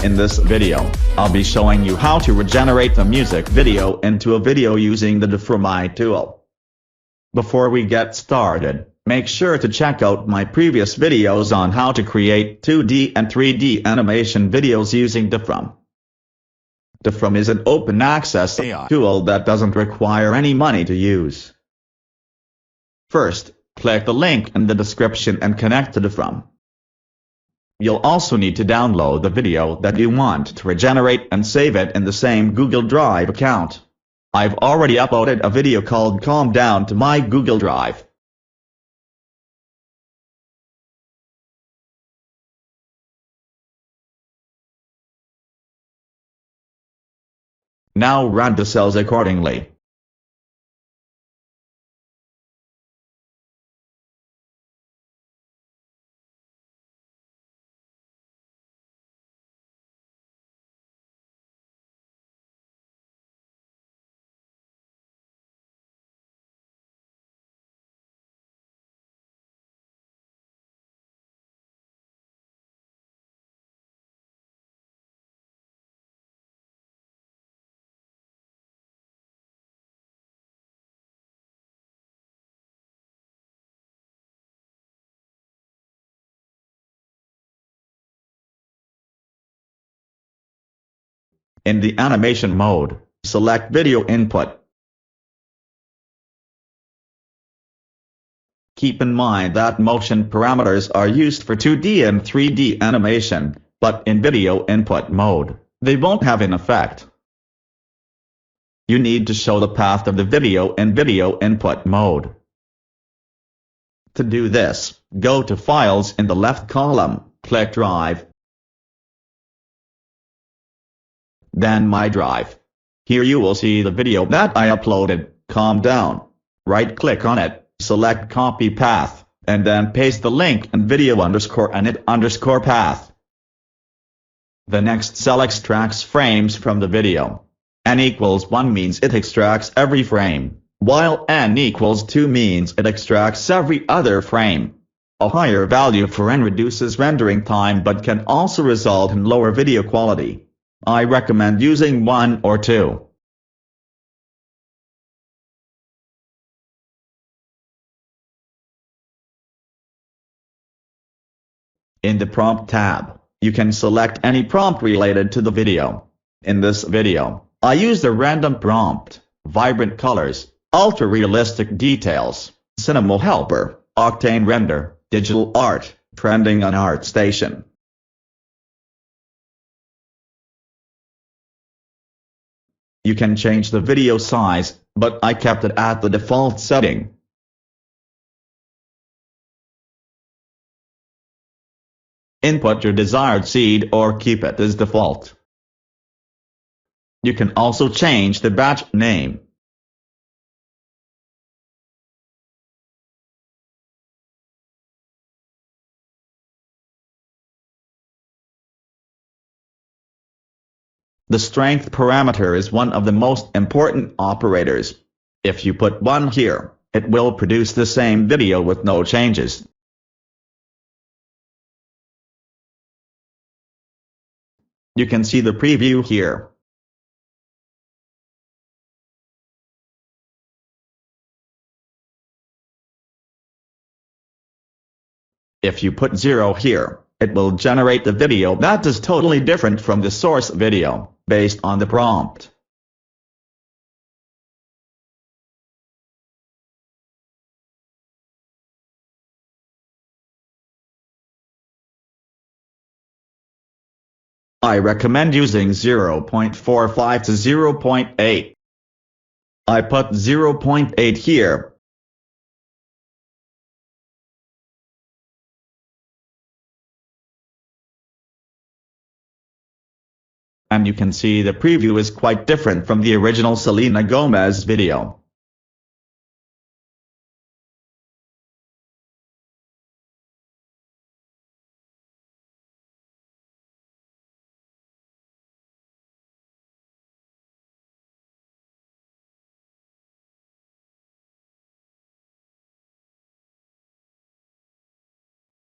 In this video, I'll be showing you how to regenerate the music video into a video using the Deforum tool. Before we get started, make sure to check out my previous videos on how to create 2D and 3D animation videos using Deforum. Deforum is an open access AI tool that doesn't require any money to use. First, click the link in the description and connect to Deforum. You'll also need to download the video that you want to regenerate and save it in the same Google Drive account. I've already uploaded a video called Calm Down to my Google Drive. Now run the cells accordingly. In the animation mode, select Video Input. Keep in mind that motion parameters are used for 2D and 3D animation, but in Video Input mode, they won't have an effect. You need to show the path of the video in Video Input mode. To do this, go to Files in the left column, click Drive, then My Drive. Here you will see the video that I uploaded, Calm Down. Right-click on it, select Copy Path, and then paste the link in video_init_path. The next cell extracts frames from the video. n=1 means it extracts every frame, while n=2 means it extracts every other frame. A higher value for n reduces rendering time but can also result in lower video quality. I recommend using 1 or 2. In the Prompt tab, you can select any prompt related to the video. In this video, I used a random prompt: vibrant colors, ultra-realistic details, cinema helper, octane render, digital art, trending on ArtStation. You can change the video size, but I kept it at the default setting. Input your desired seed or keep it as default. You can also change the batch name. The strength parameter is one of the most important operators. If you put 1 here, it will produce the same video with no changes. You can see the preview here. If you put 0 here, it will generate the video that is totally different from the source video, based on the prompt. I recommend using 0.45 to 0.8. I put 0.8 here. And you can see the preview is quite different from the original Selena Gomez video.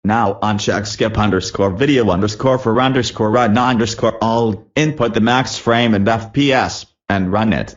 Now uncheck skip underscore video underscore for underscore run underscore all, input the max frame and FPS, and run it.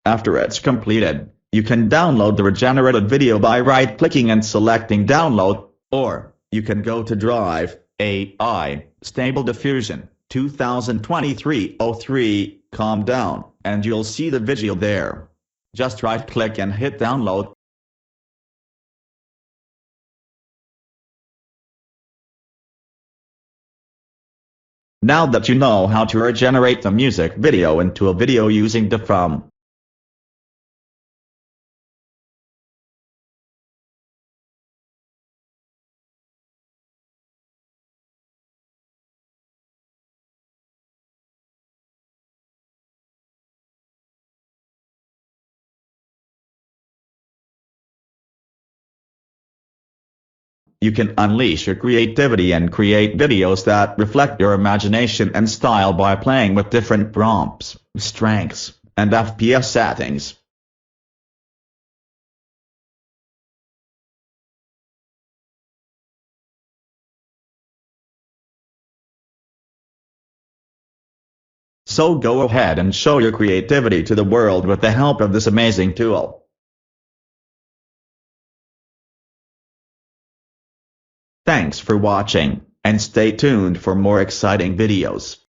After it's completed, you can download the regenerated video by right-clicking and selecting download, or you can go to Drive, AI, Stable Diffusion, 2023-03, calm down, and you'll see the video there. Just right-click and hit download. Now that you know how to regenerate the music video into a video using Deforum, you can unleash your creativity and create videos that reflect your imagination and style by playing with different prompts, strengths, and FPS settings. So go ahead and show your creativity to the world with the help of this amazing tool. Thanks for watching, and stay tuned for more exciting videos.